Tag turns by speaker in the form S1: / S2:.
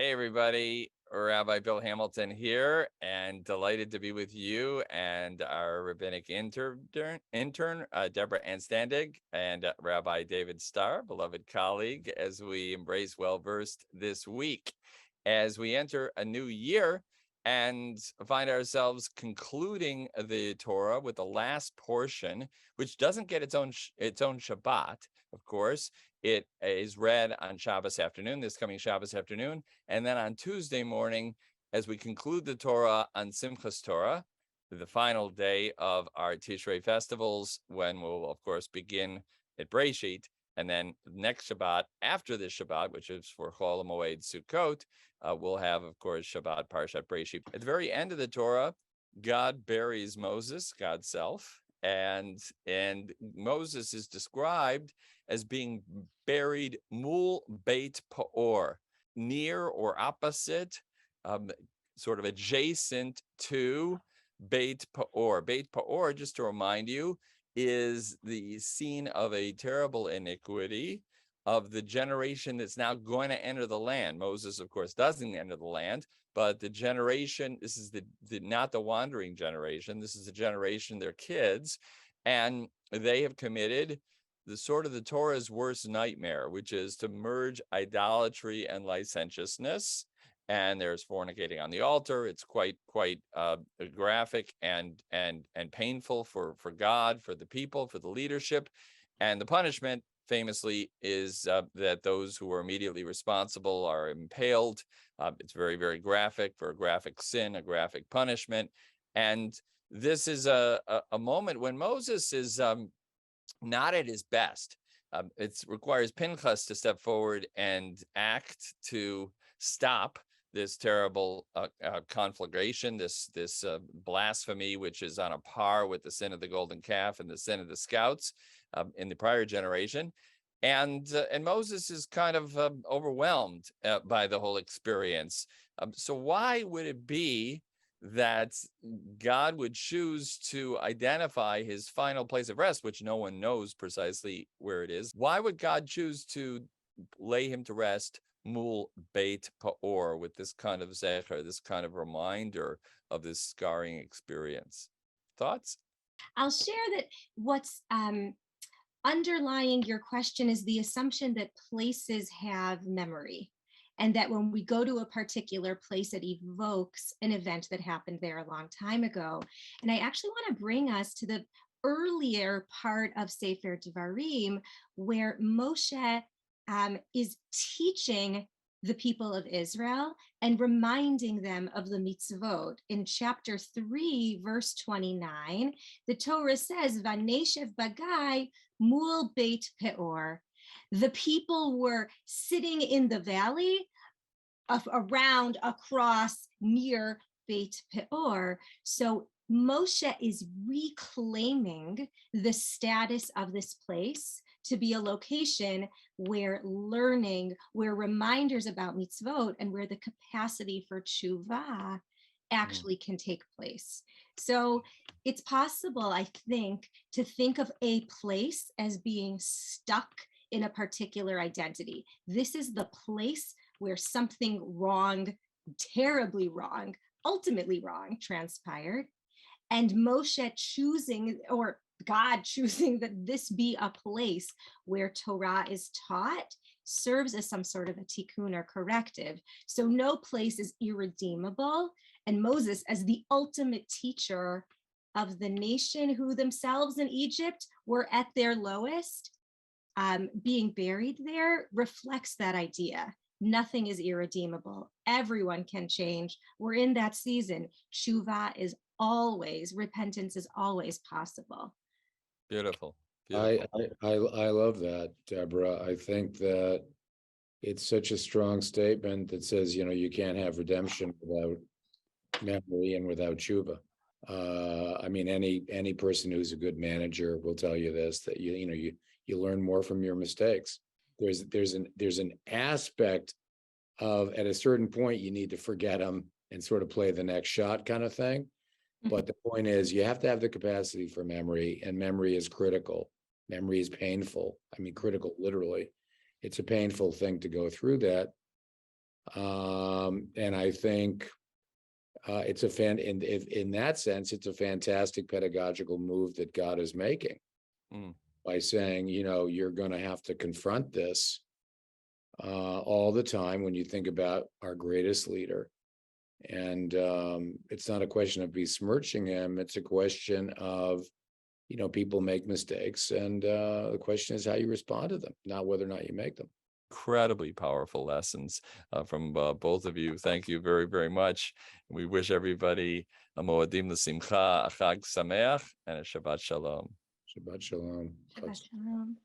S1: Hey, everybody. Rabbi Bill Hamilton here, and delighted to be with you and our rabbinic intern Deborah Anstandig, and Rabbi David Starr, beloved colleague, as we embrace Well-Versed this week, as we enter a new year and find ourselves concluding the Torah with the last portion, which doesn't get its own Shabbat, of course. It is read on Shabbos afternoon, this coming Shabbos afternoon. And then on Tuesday morning, as we conclude the Torah on Simchas Torah, the final day of our Tishrei festivals, when we'll, of course, begin at Breshit. And then next Shabbat, after this Shabbat, which is for Chol Hamoed Sukkot, we'll have, of course, Shabbat Parshat Breshit. At the very end of the Torah, God buries Moses, God's self, and Moses is described as being buried mul Beit Peor, near or opposite, sort of adjacent to Beit Peor. Beit Peor, just to remind you, is the scene of a terrible iniquity of the generation that's now going to enter the land. Moses, of course, doesn't enter the land, but the generation, this is the not the wandering generation, this is the generation, their kids, and they have committed the Torah's worst nightmare, which is to merge idolatry and licentiousness. And there's fornicating on the altar. It's quite graphic and painful for God, for the people, for the leadership. And the punishment, famously, is that those who are immediately responsible are impaled. It's very, very graphic, for a graphic sin, a graphic punishment. And this is a moment when Moses is not at his best. It requires Pinchas to step forward and act to stop this terrible conflagration, this blasphemy, which is on a par with the sin of the golden calf and the sin of the scouts in the prior generation. And Moses is kind of overwhelmed by the whole experience. So why would it be that God would choose to identify his final place of rest, which no one knows precisely where it is? Why would God choose to lay him to rest mul Beit Peor with this kind of zecher, this kind of reminder of this scarring experience? Thoughts?
S2: I'll share that what's underlying your question is the assumption that places have memory, and that when we go to a particular place, it evokes an event that happened there a long time ago. And I actually want to bring us to the earlier part of Sefer Devarim, where Moshe is teaching the people of Israel and reminding them of the mitzvot. In chapter 3, verse 29, the Torah says, Vaneshev bagai mul Beit Peor. The people were sitting in the valley around, across, near Beit Peor. So Moshe is reclaiming the status of this place to be a location where learning, where reminders about mitzvot, and where the capacity for tshuva actually can take place. So it's possible, I think, to think of a place as being stuck in a particular identity. This is the place where something wrong, terribly wrong, ultimately wrong, transpired. And Moshe choosing, or God choosing, that this be a place where Torah is taught serves as some sort of a tikkun or corrective. So no place is irredeemable. And Moses, as the ultimate teacher of the nation, who themselves in Egypt were at their lowest, being buried there, reflects that idea. Nothing is irredeemable. Everyone can change. We're in that season. Tshuva is always, repentance is always possible.
S1: Beautiful.
S3: I love that, Deborah. I think that it's such a strong statement that says, you can't have redemption without memory and without tshuva. I mean, any person who's a good manager will tell you this, that you learn more from your mistakes. There's an aspect of, at a certain point, you need to forget them and sort of play the next shot kind of thing. But the point is, you have to have the capacity for memory, and memory is critical. Memory is painful. I mean, critical, literally. It's a painful thing to go through that. And I think it's in that sense, it's a fantastic pedagogical move that God is making
S1: Mm.
S3: by saying, you're going to have to confront this all the time when you think about our greatest leader. And it's not a question of besmirching him. It's a question of, people make mistakes. And the question is how you respond to them, not whether or not you make them.
S1: Incredibly powerful lessons from both of you. Thank you very, very much. We wish everybody a Moedim L'Simcha, a Chag Sameach, and a Shabbat Shalom.
S3: Shabbat Shalom.
S2: Shabbat shalom.